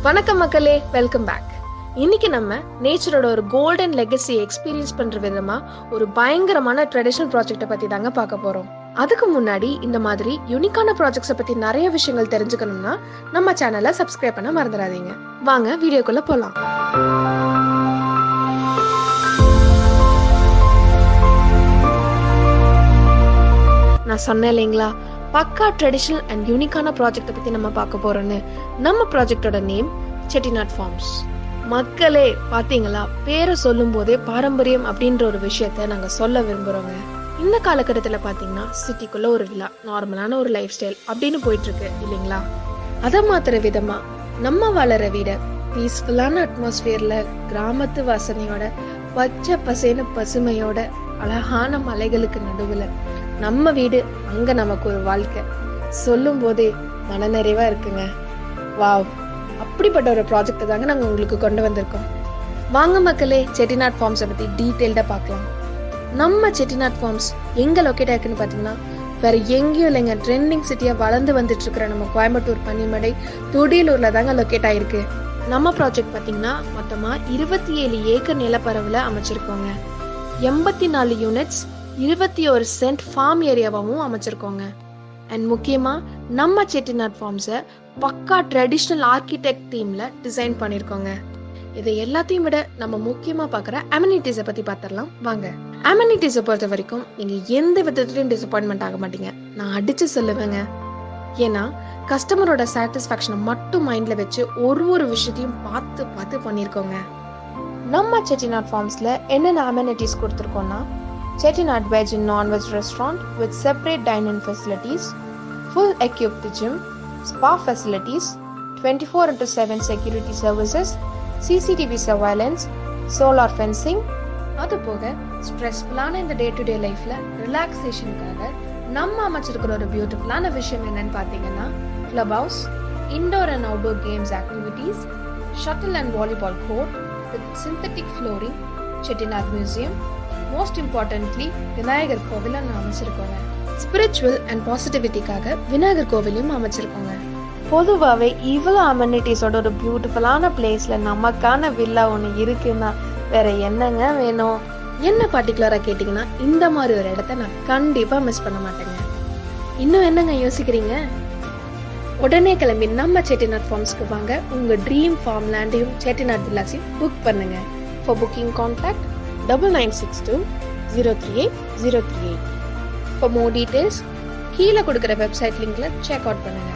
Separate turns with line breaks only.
வணக்கம் மக்களே, welcome back. இன்னைக்கு நம்ம நேச்சரோட ஒரு கோல்டன் லெகசி எக்ஸ்பீரியன்ஸ் பண்ற விதமா ஒரு பயங்கரமான ட்ரெடிஷனல் ப்ராஜெக்ட்டை பத்தி தாங்க பார்க்க போறோம். அதுக்கு முன்னாடி இந்த மாதிரி யூனிக்கான ப்ராஜெக்ட்ஸை பத்தி நிறைய விஷயங்கள் தெரிஞ்சுக்கணும்னா நம்ம சேனலை சப்ஸ்கிரைப் பண்ண மறந்துடாதீங்க. வாங்க வீடியோக்குள்ள போலாம். நான் சொன்னேன் இல்லைங்களா, பக்கா ட்ரெடிஷனல் அண்ட் யூனிக்கான ப்ராஜெக்ட்டை பத்தி நம்ம பார்க்க போறோம்னு. நம்ம ப்ராஜெக்டோட நேம் செட்டிநாட் ஃபார்ம்ஸ். மக்களே பாத்தீங்களா, பேரை சொல்லும் போதே பாரம்பரியம் அப்படின்ற ஒரு விஷயத்த நாங்க சொல்ல விரும்புறோங்க. இந்த காலகட்டத்துல பாத்தீங்கன்னா சிட்டிக்குள்ள ஒரு விழா, நார்மலான ஒரு லைஃப் ஸ்டைல் அப்படின்னு போயிட்டு இருக்கு இல்லைங்களா. அதை மாத்துற விதமா நம்ம வளர வீட பீஸ்ஃபுல்லான அட்மாஸ்பியர்ல, கிராமத்து வாசனையோட, பச்சை பசேன பசுமையோட, அழகான மலைகளுக்கு நடுவுல நம்ம வீடு, அங்க நமக்கு ஒரு வாழ்க்கை சொல்லும் போதே மனநிறைவா இருக்குங்க. வாவ், அப்படிப்பட்ட ஒரு ப்ராஜெக்ட் தாங்க நாங்க உங்களுக்கு கொண்டு வந்திருக்கோம். வாங்க மக்களே, செட்டிநாட் ஃபார்ம்ஸை பத்தி டீட்டெயில்டா பார்க்கலாம். நம்ம செட்டிநாட் ஃபார்ம்ஸ் எங்க லொக்கேட் ஆயிருக்குன்னு பாத்தீங்கன்னா, வேற எங்கேயும் இல்லைங்க, ட்ரெண்டிங் சிட்டியா வளர்ந்து வந்துட்டு இருக்கிற நம்ம கோயம்புத்தூர், பன்னிமடை, துடியலூர்ல தாங்க லொக்கேட் ஆயிருக்கு. நம்ம ப்ராஜெக்ட் பாத்தீங்கன்னா மொத்தமா 27 ஏக்கர் நிலப்பரவுல அமைச்சிருக்கோங்க. 84 யூனிட்ஸ், 21 சென்ட் ஃபார்ம் ஏரியாவும் அமைச்சிருக்கோங்க. அண்ட் முக்கியமா நம்ம செட்டிநாட் ஃபார்ம்ஸை பக்கா ட்ரெடிஷ்னல் ஆர்கிடெக்ட் தீம்ல டிசைன் பண்ணிருக்கோங்க. இதை எல்லாத்தையும் விட நம்ம முக்கியமா பாக்குற அமெனிட்டிஸை பத்தி பார்த்துடலாம் வாங்க. அமெனிட்டிஸை பொறுத்த வரைக்கும் நீங்க எந்த விதத்திலையும் டிசப்பாயின்மெண்ட் ஆக மாட்டீங்க, நான் அடிச்சு சொல்லுவேங்க. ஏன்னா கஸ்டமரோட சாட்டிஸ்ஃபேக்ஷனை மட்டும் மைண்ட்ல வச்சு ஒரு விஷயத்தையும் பார்த்து பார்த்து பண்ணிருக்கோங்க. நம்ம செட்டிநாட் ஃபார்ம்ஸ்ல என்னென்ன amenities கொடுத்துருக்கோம்னா, Chettinad Veg and Non-Veg Restaurant with separate dine-in facilities, full equipped gym, spa facilities, 24/7 security services, CCTV surveillance, solar fencing. அது போக ஸ்ட்ரெஸ்ஃபுல்லான இந்த டே டு டே லைஃப்ல ரிலாக்ஸேஷனுக்காக நம்ம அமைச்சிருக்கிற ஒரு பியூட்டிஃபுல்லான விஷயம் என்னன்னு பார்த்தீங்கன்னா, club house, indoor and outdoor games activities, shuttle and volleyball court with synthetic flooring, Chettinad museum, most importantly Vinayagar கோவில் அமைச்சிருக்கோங்க. ஸ்பிரிச்சுவல் அண்ட் பாசிட்டிவிட்டிக்காக விநாயகர் கோவிலையும் அமைச்சிருக்கோங்க. பொதுவாகவே இவ்வளோ அமெனிட்டிஸோட ஒரு பியூட்டிஃபுல்லான பிளேஸ்ல நமக்கான வில்லா ஒன்று இருக்குன்னா வேற என்னங்க வேணும்? என்ன பர்டிகுலராக கேட்டிங்கன்னா, இந்த மாதிரி ஒரு இடத்த நான் கண்டிப்பாக மிஸ் பண்ண மாட்டேங்க. இன்னும் என்னங்க யோசிக்கிறீங்க? உடனே கிளம்பி நம்ம செட்டிநாட் ஃபார்ம்ஸ்க்கு வாங்க. உங்க ட்ரீம் ஃபார்ம் லேண்டையும் செட்டிநாட் வில்லாஸையும் புக் பண்ணுங்க. For booking contact 9962 038 038. For more details, கீழே கொடுக்குற வெப்சைட் லிங்க்ல செக் அவுட் பண்ணுங்க.